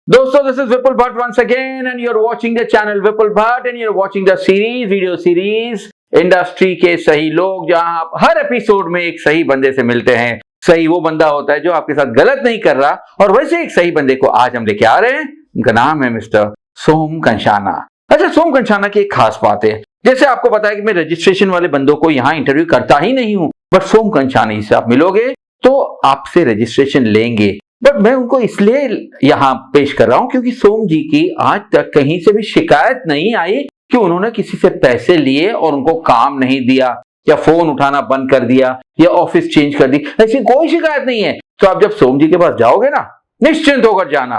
दोस्तों, this is Vipul Bhatt once again and you're watching the channel Vipul Bhatt and you're watching the series, video series industry के सही लोग, जहां आप हर episode में एक सही बंदे से मिलते हैं। सही वो बंदा होता है जो आपके साथ गलत नहीं कर रहा, और वैसे एक सही बंदे को आज हम लेके आ रहे हैं। उनका नाम है मिस्टर सोम कंशाना। अच्छा, सोम कंशाना की एक खास बात है, जैसे आपको पता है कि मैं रजिस्ट्रेशन वाले बंदों को यहाँ इंटरव्यू करता ही नहीं हूँ, बट सोम कंशाना से आप मिलोगे तो आपसे रजिस्ट्रेशन लेंगे। बट मैं उनको इसलिए यहाँ पेश कर रहा हूं क्योंकि सोम जी की आज तक कहीं से भी शिकायत नहीं आई कि उन्होंने किसी से पैसे लिए और उनको काम नहीं दिया, या फोन उठाना बंद कर दिया, या ऑफिस चेंज कर दी। ऐसी कोई शिकायत नहीं है। तो आप जब सोम जी के पास जाओगे ना, निश्चिंत होकर जाना,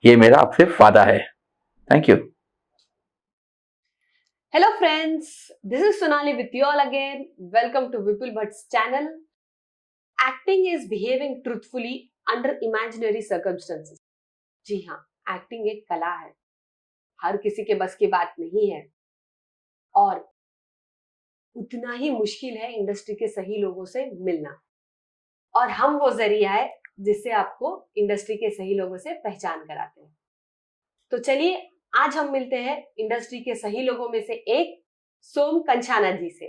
ये मेरा आपसे वादा है। Thank you. Hello friends, this is Sonali with you all again. Welcome to Vipul Bhatt's channel. Acting is behaving truthfully under imaginary circumstances. जी हाँ, एक्टिंग एक कला है, हर किसी के बस की बात नहीं है, और उतना ही मुश्किल है इंडस्ट्री के सही लोगों से मिलना। और हम वो जरिया है जिससे आपको इंडस्ट्री के सही लोगों से पहचान कराते हैं। तो चलिए आज हम मिलते हैं इंडस्ट्री के सही लोगों में से एक सोम कंशाना जी से।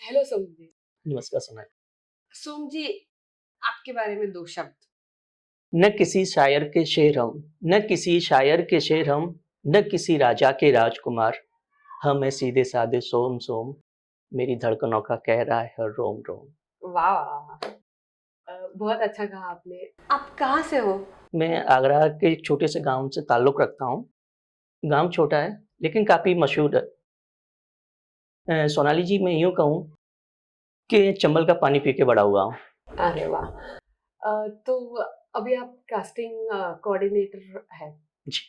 हेलो सोम जी। नमस्कार सोनाली। सोम जी, आपके बारे में दो शब्द। न किसी शायर के शेर हम, न किसी शायर के शेर हम, न किसी राजा के राजकुमार, हम है सीधे साधे सोम सोम, मेरी धड़कनों का कह रहा है हर रोम रोम। वाह, बहुत अच्छा कहा आपने। आप कहाँ से हो? मैं आगरा के एक छोटे से गांव से ताल्लुक़ रखता हूँ। गांव छोटा है लेकिन काफ़ी मशहूर है। सोनाली जी, मैं यूँ कहूँ कि चंबल का पानी पी के बड़ा हुआ हूँ। अरे वाह। तो अभी आप कास्टिंग कोऑर्डिनेटर हैं। जी।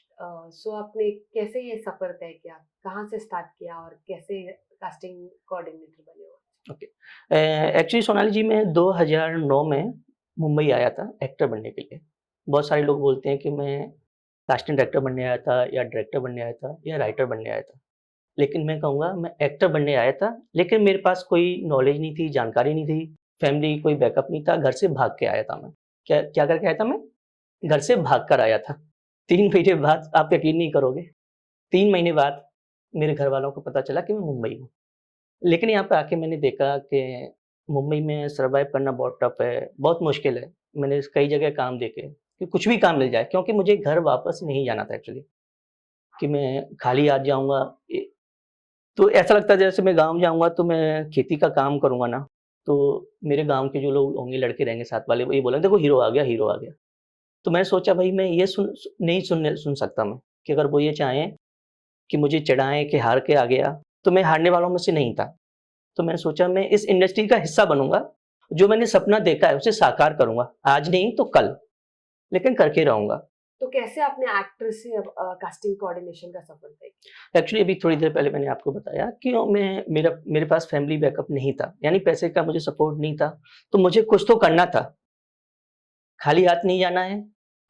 सो आपने कैसे ये सफर तय किया, कहाँ से स्टार्ट किया और कैसे कास्टिंग कोऑर्डिनेटर बने हो? ओके। एक्चुअली सोनाली जी, मैं 2009 में मुंबई आया था एक्टर बनने के लिए। बहुत सारे लोग बोलते हैं कि मैं कास्टिंग डायरेक्टर बनने आया था, या डायरेक्टर बनने आया था, या राइटर बनने आया था। लेकिन मैं कहूँगा मैं एक्टर बनने आया था, लेकिन मेरे पास कोई नॉलेज नहीं थी, जानकारी नहीं थी, फैमिली कोई बैकअप नहीं था, घर से भाग के आया था मैं। क्या क्या करके आया था मैं? घर से भाग कर आया था। 3 महीने बाद, आप यकीन नहीं करोगे, 3 महीने बाद मेरे घर वालों को पता चला कि मैं मुंबई हूँ। लेकिन यहाँ पे आके मैंने देखा कि मुंबई में सर्वाइव करना बहुत टफ है, बहुत मुश्किल है। मैंने कई जगह काम देखे कि कुछ भी काम मिल जाए, क्योंकि मुझे घर वापस नहीं जाना था एक्चुअली, कि मैं खाली हाथ जाऊँगा। तो ऐसा लगता है जैसे मैं गाँव जाऊँगा तो मैं खेती का काम करूँगा ना, तो मेरे गाँव के जो लोग होंगे, लड़के रहेंगे साथ वाले, वो ये बोलेंगे देखो हीरो आ गया, हीरो आ गया। तो मैंने सोचा भाई मैं ये नहीं सुन सकता मैं, कि अगर वो ये चाहें कि मुझे चिढ़ाएँ कि हार के आ गया, तो मैं हारने वालों में से नहीं था। तो मैंने सोचा मैं इस इंडस्ट्री का हिस्सा बनूँगा, जो मैंने सपना देखा है उसे साकार करूँगा, आज नहीं तो कल, लेकिन करके रहूँगा। तो कैसे आपने एक्टर से अब कास्टिंग कोऑर्डिनेशन का सफर तय किया? एक्चुअली अभी थोड़ी देर पहले मैंने आपको बताया कि मेरे पास फैमिली बैकअप नहीं था, यानी पैसे का मुझे सपोर्ट नहीं था, तो मुझे कुछ तो करना था। खाली हाथ नहीं जाना है,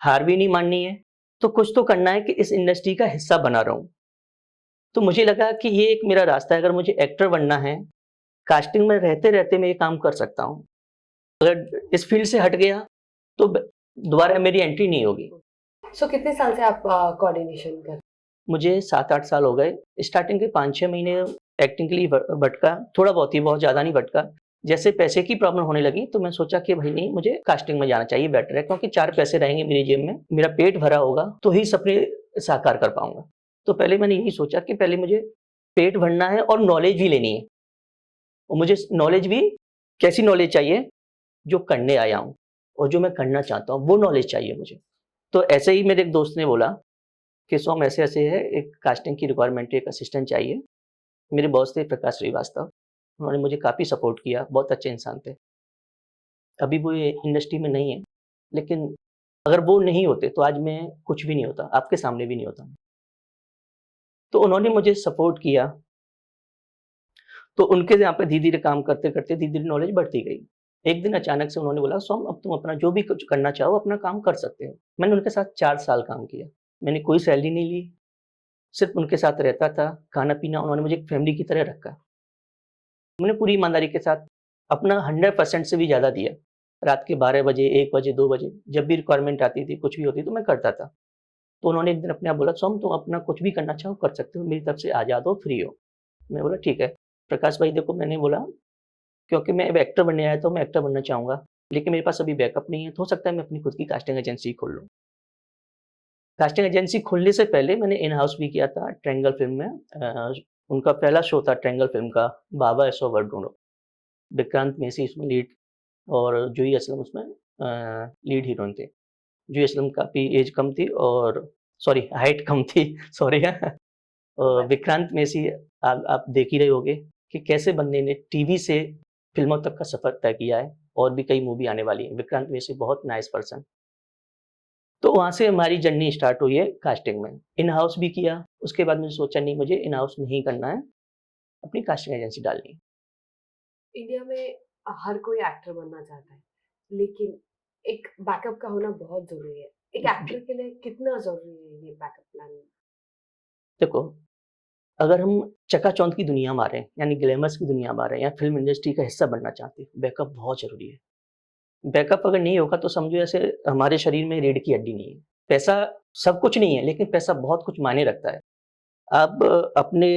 हार भी नहीं माननी है, तो कुछ तो करना है कि इस इंडस्ट्री का हिस्सा बना रहूँ। तो मुझे लगा कि ये एक मेरा रास्ता है, अगर मुझे एक्टर बनना है, कास्टिंग में रहते-रहते मैं ये काम कर सकता हूँ। अगर इस फील्ड से हट गया, तो दोबारा मेरी एंट्री नहीं होगी। सो कितने साल से आप कोऑर्डिनेशन कर? मुझे 7-8 साल हो गए। स्टार्टिंग के 5-6 महीने एक्टिंग के लिए भटका, थोड़ा बहुत ही, बहुत ज़्यादा नहीं भटका। जैसे पैसे की प्रॉब्लम होने लगी तो मैं सोचा कि भाई नहीं, मुझे कास्टिंग में जाना चाहिए, बेटर है, क्योंकि 4 पैसे रहेंगे मेरी जेब में, मेरा पेट भरा होगा तो ही सपने साकार कर पाऊँगा। तो पहले मैंने यही सोचा कि पहले मुझे पेट भरना है और नॉलेज भी लेनी है। और मुझे नॉलेज भी कैसी नॉलेज चाहिए? जो करने आया हूँ और जो मैं करना चाहता हूँ, वो नॉलेज चाहिए मुझे। तो ऐसे ही मेरे एक दोस्त ने बोला कि सोम ऐसे-ऐसे है, एक कास्टिंग की रिक्वायरमेंट है, एक असिस्टेंट चाहिए। मेरे बॉस थे प्रकाश श्रीवास्तव, उन्होंने मुझे काफ़ी सपोर्ट किया, बहुत अच्छे इंसान थे। अभी वो ये इंडस्ट्री में नहीं है, लेकिन अगर वो नहीं होते तो आज मैं कुछ भी नहीं होता, आपके सामने भी नहीं होता। तो उन्होंने मुझे सपोर्ट किया, तो उनके यहाँ पे धीरे-धीरे काम करते-करते धीरे-धीरे नॉलेज बढ़ती गई। एक दिन अचानक से उन्होंने बोला, सोम अब तुम अपना जो भी कुछ करना चाहो अपना काम कर सकते हो। मैंने उनके साथ 4 साल काम किया। मैंने कोई सैलरी नहीं ली, सिर्फ़ उनके साथ रहता था, खाना-पीना उन्होंने मुझे एक फैमिली की तरह रखा। मैंने पूरी ईमानदारी के साथ अपना 100% से भी ज़्यादा दिया। रात के 12 बजे, 1 बजे, 2 बजे जब भी रिक्वायरमेंट आती थी, कुछ भी होती तो मैं करता था। तो उन्होंने एक दिन अपने आप बोला, "सोम तुम अपना कुछ भी करना चाहो कर सकते हो, मेरी तरफ से आज़ाद हो, फ्री हो।" मैं बोला, "ठीक है।" प्रकाश भाई देखो मैंने बोला, क्योंकि मैं अब एक्टर बनने आया तो मैं एक्टर बनना चाहूँगा, लेकिन मेरे पास अभी बैकअप नहीं है, तो हो सकता है मैं अपनी खुद की कास्टिंग एजेंसी खोल लूँ। कास्टिंग एजेंसी खोलने से पहले मैंने इन हाउस भी किया था ट्रायंगल फ़िल्म में। उनका पहला शो था ट्रायंगल फ़िल्म का, बाबा ऐसो वर ढूँढो। विक्रांत मैसी इसमें लीड और जूही असलम उसमें लीड हीरोइन थे। जूही असलम काफ़ी एज कम थी और सॉरी हाइट कम थी सॉरी विक्रांत मैसी आप देख ही रहे होंगे कि कैसे बंदे ने टीवी से फ़िल्मों तक का सफ़र तय किया है और भी कई मूवी आने वाली है। विक्रांत मैसी बहुत नाइस पर्सन। तो वहाँ से हमारी जर्नी स्टार्ट हुई है कास्टिंग में। इन हाउस भी किया, उसके बाद मैंने सोचा नहीं मुझे इन हाउस नहीं करना है, अपनी कास्टिंग एजेंसी डालनी है। इंडिया में हर कोई एक्टर बनना चाहता है, लेकिन एक बैकअप का होना बहुत ज़रूरी है। एक एक्टर जी, के लिए कितना ज़रूरी है ये बैकअप प्लान? देखो अगर हम चकाचौंध की दुनिया में आ रहे हैं, यानी ग्लैमर्स की दुनिया में आ रहे हैं या फ़िल्म इंडस्ट्री का हिस्सा बनना चाहते हैं, बैकअप बहुत ज़रूरी है। बैकअप अगर नहीं होगा तो समझो जैसे हमारे शरीर में रीढ़ की हड्डी नहीं है। पैसा सब कुछ नहीं है, लेकिन पैसा बहुत कुछ मायने रखता है। आप अपने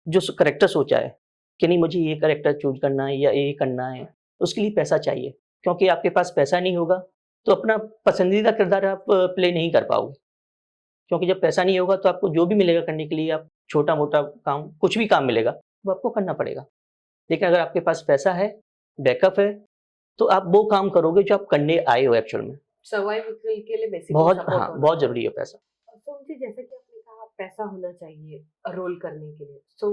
जो कैरेक्टर सोचा है कि नहीं मुझे ये कैरेक्टर चूज़ करना है या ये करना है, उसके लिए पैसा चाहिए। क्योंकि आपके पास पैसा नहीं होगा, तो अपना पसंदीदा किरदार आप प्ले नहीं कर पाओगे। क्योंकि जब पैसा नहीं होगा तो आपको जो भी मिलेगा करने के लिए आप छोटा-मोटा काम, कुछ भी काम मिलेगा, वो आपको करना पड़ेगा। लेकिन अगर आपके पास पैसा है, बैकअप है, तो आप वो काम करोगे जो आप करने आए हो एक्चुअल में। सर्वाइवल के लिए बेसिकली बहुत सपोर्ट हाँ, होना बहुत चाहिए। ज़रूरी है पैसा। तो मुझे जैसे कि आपने कहा पैसा होना चाहिए रोल करने के लिए। सो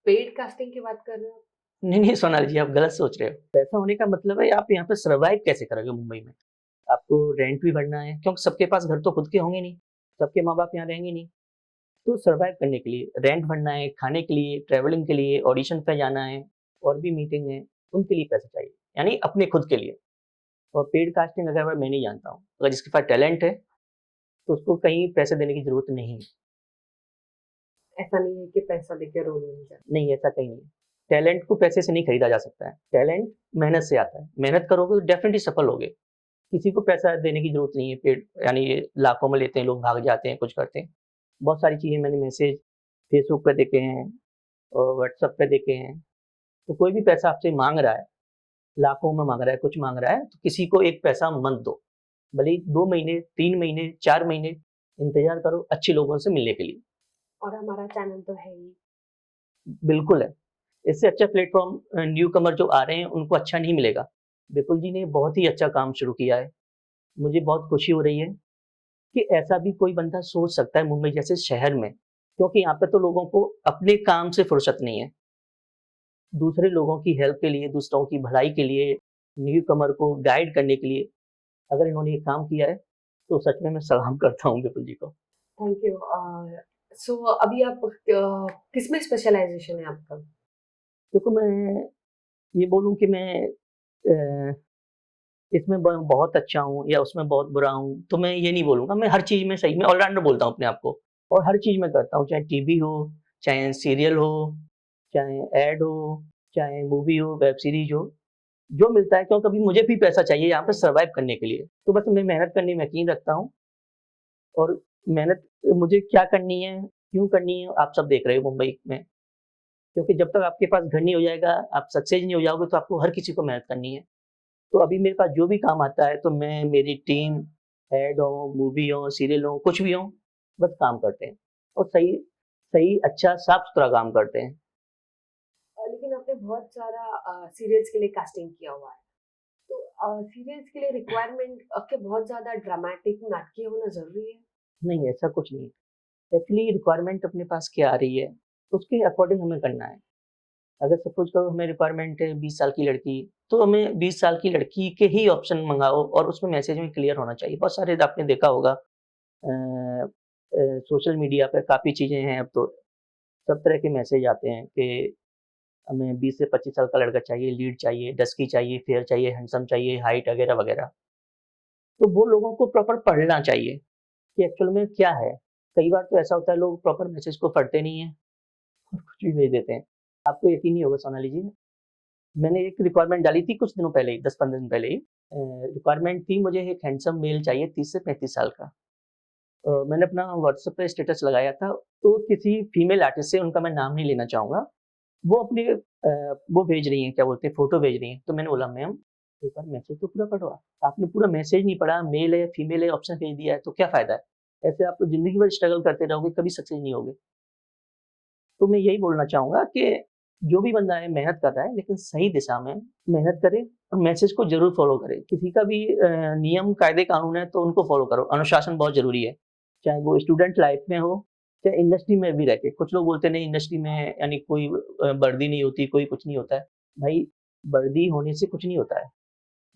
पेड कास्टिंग की बात कर रहे हो? नहीं, नहीं सोनाली जी, आप गलत सोच रहे हो। पैसा होने का मतलब है आप यहाँ पे सर्वाइव कैसे करोगे मुंबई में? आपको रेंट भी भरना है क्योंकि सबके पास घर तो खुद के होंगे नहीं, सबके माँ-बाप यहाँ रहेंगे नहीं। तो सर्वाइव करने के लिए रेंट भरना है, खाने के लिए, ट्रैवलिंग के लिए, ऑडिशन पे जाना है और भी मीटिंग है, उनके लिए पैसा चाहिए। यानी अपने खुद के लिए। और पेड कास्टिंग अगर मैं नहीं जानता हूँ। अगर जिसके पास टैलेंट है, तो उसको कहीं पैसे देने की ज़रूरत नहीं है। ऐसा नहीं है कि पैसा देके रोल मिल जाए। नहीं, ऐसा कहीं नहीं है। टैलेंट को पैसे से नहीं खरीदा जा सकता है। टैलेंट मेहनत से आता है। मेहनत करोगे तो डेफ़िनिटली सफल होगे। किसी को पैसा देने की ज़रूरत नहीं है। पेड यानी ये लाखों में लेते हैं, लोग भाग जाते हैं, कुछ करते हैं। बहुत सारी चीज़ें मैंने मैसेज फेसबुक पे देखे हैं और व्हाट्सएप पे देखे हैं। तो कोई भी पैसा आपसे माँग रहा है, लाखों में माँग रहा है, कुछ माँग रहा है, तो किसी को एक पैसा मत दो। भले ही 2 महीने, 3 महीने, 4 महीने इंतज़ार करो अच्छे लोगों से मिलने के लिए। और हमारा चैनल तो है ही। बिल्कुल है। इससे अच्छा प्लेटफ़ॉर्म न्यूकमर जो आ रहे हैं, उनको अच्छा नहीं मिलेगा। विपुल जी ने बहुत ही अच्छा काम शुरू किया है। मुझे बहुत खुशी हो रही है कि ऐसा भी कोई बंदा सोच सकता है मुंबई जैसे शहर में, क्योंकि यहाँ पे तो लोगों को अपने काम से फुर्सत नहीं है। दूसरे लोगों की हेल्प के लिए, दूसरों की भलाई के लिए, न्यूकमर को गाइड करने के लिए अगर इन्होंने ये काम किया है, तो सच में मैं सलाम करता हूँ विपुल जी को। Thank you. सो अभी आप किसमें स्पेशलाइज़ेशन है आपका? देखो मैं ये बोलूँ कि मैं अ, इसमें बहुत अच्छा हूँ या उसमें बहुत बुरा हूँ, तो मैं ये नहीं बोलूँगा। मैं हर चीज़ में सही में ऑलराउंडर बोलता हूँ अपने आप को और हर चीज़ में करता हूँ, चाहे टीवी हो, चाहे सीरियल हो, चाहे एड हो, चाहे मूवी हो, वेब सीरीज़ हो, जो मिलता है क्योंकि अभी मुझे भी पैसा चाहिए यहाँ पे सर्वाइव करने के लिए। तो बस मैं मेहनत करने में यकीन रखता हूँ और मेहनत मुझे क्या करनी है, क्यों करनी है, आप सब देख रहे हो मुंबई में। क्योंकि जब तक आपके पास घर नहीं हो जाएगा, आप सक्सेस नहीं हो जाओगे, तो आपको हर किसी को मेहनत करनी है। तो अभी मेरे पास जो भी काम आता है, तो मैं, मेरी टीम, एड हो, मूवी हो, सीरियल हो, कुछ भी हो, बस काम करते हैं और सही सही, अच्छा, साफ-सुथरा काम करते हैं। लेकिन आपने बहुत सारा सीरियल्स के लिए कास्टिंग किया हुआ है। तो सीरियल्स के लिए रिक्वायरमेंट क्या बहुत ज़्यादा ड्रामेटिक, नाटकीय होना ज़रूरी है? नहीं, ऐसा कुछ नहीं है। एक्चुअली रिक्वायरमेंट अपने पास क्या आ रही है, उसके अकॉर्डिंग हमें करना है। अगर सपोज़ करो हमें रिक्वायरमेंट है 20 साल की लड़की, तो हमें 20 साल की लड़की के ही ऑप्शन मँगाओ और उसमें मैसेज में क्लियर होना चाहिए। बहुत सारे आपने देखा होगा सोशल मीडिया पे काफ़ी चीज़ें हैं अब तो, सब तरह के मैसेज आते हैं कि हमें 20 से 25 साल का लड़का चाहिए, लीड चाहिए, डस्की चाहिए, फेयर चाहिए, हैंडसम चाहिए, हाइट वगैरह-वगैरह। तो वो लोगों को प्रॉपर पढ़ना चाहिए कि एक्चुअल में क्या है। कई बार तो ऐसा होता है लोग प्रॉपर मैसेज को पढ़ते नहीं हैं और कुछ भी भेज देते हैं। आपको यकीन नहीं होगा सोनाली जी, मैंने एक रिक्वायरमेंट डाली थी कुछ दिनों पहले ही, 10-15 दिन पहले ही। रिक्वायरमेंट थी, मुझे एक हैंडसम मेल चाहिए 30 से 35 साल का। मैंने अपना व्हाट्सएप पे स्टेटस लगाया था, तो किसी फीमेल आर्टिस्ट से, उनका मैं नाम नहीं लेना चाहूँगा, वो अपने वो भेज रही हैं, क्या बोलते हैं, फ़ोटो भेज रही हैं। तो मैंने बोला, मैम एक बार मैसेज तो पूरा पढ़ो आप। आपने पूरा मैसेज नहीं पढ़ा, मेल है, फीमेल है, ऑप्शन भेज दिया है, तो क्या फ़ायदा है? ऐसे आप तो ज़िंदगी भर स्ट्रगल करते रहोगे, कभी सक्सेस नहीं होगे। तो मैं यही बोलना चाहूँगा कि जो भी बंदा है मेहनत कर रहा है, लेकिन सही दिशा में मेहनत करे और मैसेज को ज़रूर फ़ॉलो करे। किसी का भी नियम, कायदे, कानून है तो उनको फ़ॉलो करो। अनुशासन बहुत ज़रूरी है, चाहे वो स्टूडेंट लाइफ़ में हो, चाहे इंडस्ट्री में भी रह के। कुछ लोग बोलते हैं नहीं, इंडस्ट्री में यानी कोई वर्दी नहीं होती, कोई कुछ नहीं होता है। भाई, वर्दी होने से कुछ नहीं होता है।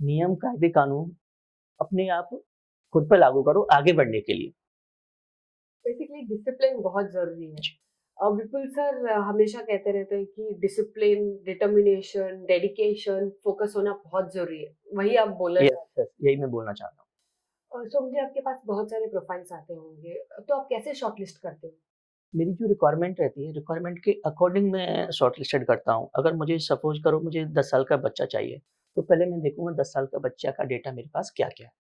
नियम, कायदे, कानून अपने आप खुद पे लागू करो आगे बढ़ने के लिए। बेसिकली डिसिप्लिन बहुत ज़रूरी है। विपुल सर हमेशा कहते रहते हैं कि डिसिप्लिन, डिटर्मिनेशन, डेडिकेशन, फोकस होना बहुत ज़रूरी है। वही आप बोलना यस, चाहते यस, यही मैं बोलना चाहता हूँ। हैं। सो मुझे आपके पास बहुत सारे प्रोफाइल्स आते होंगे, तो आप कैसे शॉर्टलिस्ट करते हो? मेरी जो रिक्वायरमेंट रहती है, रिक्वायरमेंट के अकॉर्डिंग मैं शॉर्टलिस्टेड करता हूँ। अगर मुझे सपोज़ करो मुझे 10 साल का बच्चा चाहिए, तो पहले मैं देखूँगा 10 साल का बच्चा का डेटा मेरे पास क्या-क्या है,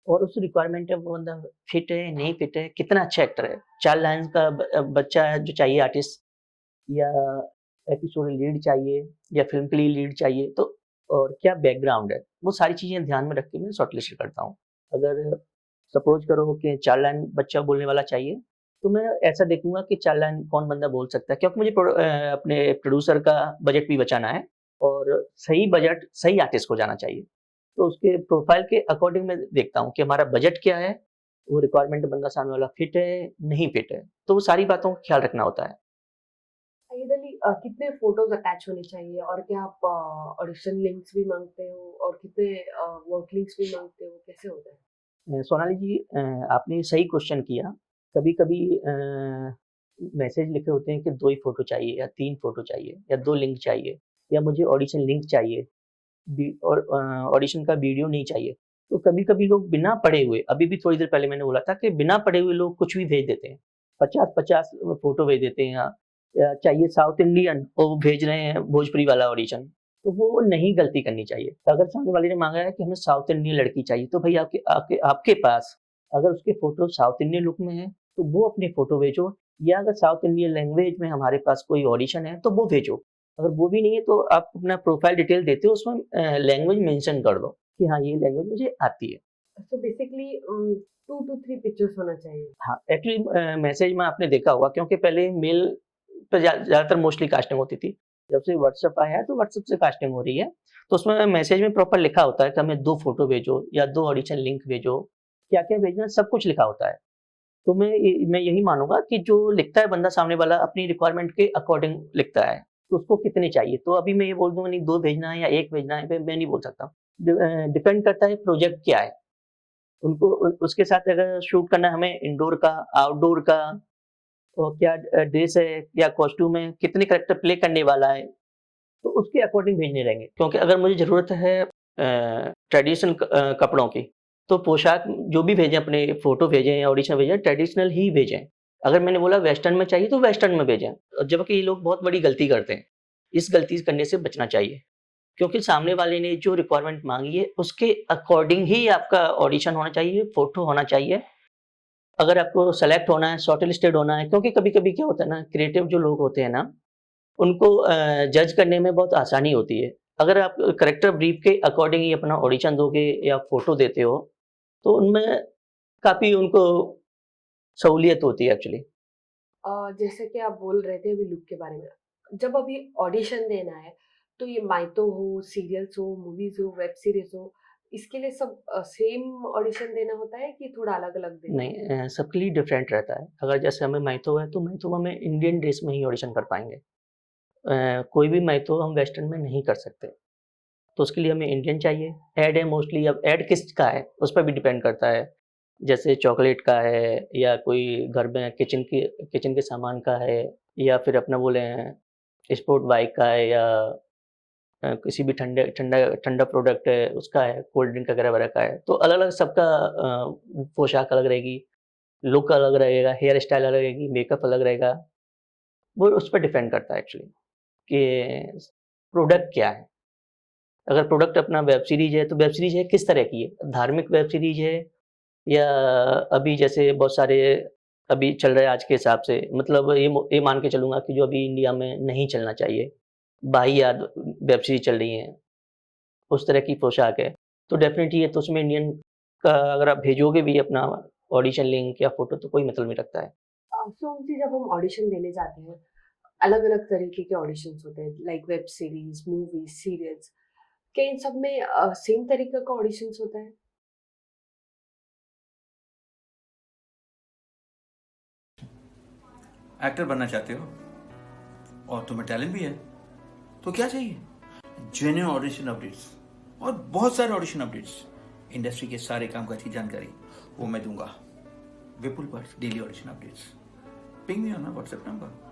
और उस रिक्वायरमेंट में वो बंदा फिट है, नहीं फिट है, कितना अच्छा एक्टर है। 4 लाइन्स का बच्चा है जो चाहिए आर्टिस्ट, या एपिसोड लीड चाहिए, या फ़िल्म के लिए लीड चाहिए, तो और क्या बैकग्राउंड है, वो सारी चीज़ें ध्यान में रख के मैं शॉर्टलिस्ट करता हूँ। अगर सपोज़ करो कि 4 लाइन बच्चा बोलने वाला चाहिए, तो मैं ऐसा देखूँगा कि 4 लाइन कौन बंदा बोल सकता है, क्योंकि मुझे अपने प्रोड्यूसर का बजट भी बचाना है, और सही बजट सही आर्टिस्ट को जाना चाहिए। तो उसके प्रोफ़ाइल के अकॉर्डिंग मैं देखता हूँ कि हमारा बजट क्या है, वो रिक्वायरमेंट बंदा सामने वाला फिट है, नहीं फिट है। तो वो सारी बातों का ख़्याल रखना होता है। आइडियली कितने फोटोज अटैच होने चाहिए, और क्या आप ऑडिशन लिंक्स भी मांगते हो, और कितने वर्क लिंक्स भी मांगते हो, कैसे होता है? सोनाली जी, आपने सही क्वेश्चन किया। कभी-कभी मैसेज लिखे होते हैं कि 2 ही फ़ोटो चाहिए, या 3 फ़ोटो चाहिए, या 2 लिंक चाहिए, या मुझे ऑडिशन लिंक चाहिए, और ऑडिशन का वीडियो नहीं चाहिए। तो कभी-कभी लोग बिना पढ़े हुए, अभी भी थोड़ी देर पहले मैंने बोला था कि बिना पढ़े हुए लोग कुछ भी भेज देते हैं। 50-50 फ़ोटो भेज देते हैं, या चाहिए साउथ इंडियन, और वो भेज रहे हैं भोजपुरी वाला ऑडिशन। तो वो नहीं गलती करनी चाहिए। अगर सामने वाले ने माँगा है कि हमें साउथ इंडियन लड़की चाहिए, तो भई आपके आपके आपके पास अगर उसके फ़ोटो साउथ इंडियन लुक में है, तो वो अपनी फ़ोटो भेजो, या अगर साउथ इंडियन लैंग्वेज में हमारे पास कोई ऑडिशन है, तो वो भेजो। अगर वो भी नहीं है, तो आप अपना प्रोफ़ाइल डिटेल देते हो, उसमें लैंग्वेज मेंशन कर दो कि हाँ, ये लैंग्वेज मुझे आती है। सो बेसिकली 2 टू 3 पिक्चर्स होना चाहिए। हाँ, एक्चुअली मैसेज में आपने देखा होगा, क्योंकि पहले मेल पे ज़्यादातर मोस्टली कास्टिंग होती थी। जब से व्हाट्सएप आया है, तो व्हाट्सएप से कास्टिंग हो रही है। तो उसमें मैसेज में प्रॉपर लिखा होता है कि हमें 2 फ़ोटो भेजो, या 2 ऑडिशन लिंक भेजो, क्या-क्या भेजना है, सब कुछ लिखा होता है। तो मैं यही मानूँगा कि जो लिखता है बंदा सामने वाला, अपनी रिक्वायरमेंट के अकॉर्डिंग लिखता है, तो उसको कितने चाहिए। तो अभी मैं ये बोल दूँगा नहीं 2 भेजना है या 1 भेजना है, मैं नहीं बोल सकता। डिपेंड करता है प्रोजेक्ट क्या है। उनको उसके साथ अगर शूट करना है हमें, इंडोर का, आउटडोर का, और क्या ड्रेस है या कॉस्ट्यूम है, कितने कैरेक्टर प्ले करने वाला है, तो उसके अकॉर्डिंग भेजने रहेंगे। क्योंकि अगर मुझे ज़रूरत है ट्रेडिशनल कपड़ों की, तो पोशाक जो भी भेजें, अपने फ़ोटो भेजें या ऑडिशन भेजें, ट्रेडिशनल ही भेजें। अगर मैंने बोला वेस्टर्न में चाहिए, तो वेस्टर्न में भेजें। जबकि ये लोग बहुत बड़ी गलती करते हैं। इस गलती करने से बचना चाहिए। क्योंकि सामने वाले ने जो रिक्वायरमेंट माँगी है, उसके अकॉर्डिंग ही आपका ऑडिशन होना चाहिए, फ़ोटो होना चाहिए। अगर आपको सेलेक्ट होना है, शॉर्टलिस्टेड होना है, क्योंकि कभी-कभी क्या होता है ना, क्रिएटिव जो लोग होते हैं ना, उनको जज करने में बहुत आसानी होती है। अगर आप कैरेक्टर ब्रीफ के अकॉर्डिंग ही अपना ऑडिशन दोगे या फ़ोटो देते हो, तो उनमें काफ़ी उनको सहूलियत होती है एक्चुअली। जैसे कि आप बोल रहे थे अभी लुक के बारे में, जब अभी ऑडिशन देना है, तो ये माइतो हो, सीरियल्स हो, मूवीज हो, वेब सीरीज हो, इसके लिए सब सेम ऑडिशन देना होता है कि थोड़ा अलग अलग देना नहीं, होता सबके लिए डिफरेंट रहता है। अगर जैसे हमें मैथो है, तो मैथो में हमें इंडियन ड्रेस में ही ऑडिशन कर पाएँगे। कोई भी मैथो हम वेस्टर्न में नहीं कर सकते। तो उसके लिए हमें इंडियन चाहिए। ऐड है मोस्टली, अब ऐड किसका है, उस पर भी डिपेंड करता है। जैसे चॉकलेट का है, या कोई घर में किचन के सामान का है, या फिर अपना बोले स्पोर्ट बाइक का है, या किसी भी ठंडे ठंडा ठंडा प्रोडक्ट है उसका है, कोल्ड ड्रिंक वगैरह-वगैरह का है। तो अलग-अलग सबका पोशाक अलग रहेगी, लुक अलग रहेगा, हेयर स्टाइल अलग रहेगी, मेकअप अलग रहेगा। वो उस पर डिपेंड करता है एक्चुअली कि प्रोडक्ट क्या है। अगर प्रोडक्ट अपना वेब सीरीज है तो वेब सीरीज है किस तरह की है, धार्मिक वेब सीरीज है या अभी जैसे बहुत सारे अभी चल रहे हैं आज के हिसाब से, मतलब ये मान के चलूंगा कि जो अभी इंडिया में नहीं चलना चाहिए, बाहियात वेब सीरीज चल रही हैं, उस तरह की पोशाक है, तो डेफिनेटली ये तो उसमें इंडियन का अगर आप भेजोगे भी अपना ऑडिशन लिंक या फोटो तो कोई मतलब नहीं रखता है। सो जब हम ऑडिशन देने जाते हैं, अलग अलग तरीके के ऑडिशंस होते हैं, like web series, movies, serials, क्या इन सब में सेम तरीके का ऑडिशंस होता है? एक्टर बनना चाहते हो और तुम्हें टैलेंट भी है तो क्या चाहिए? जेन्युइन ऑडिशन अपडेट्स और बहुत सारे ऑडिशन अपडेट्स, इंडस्ट्री के सारे कामकाज की जानकारी वो मैं दूंगा। Vipul Bhatt daily audition updates, ping me on my WhatsApp number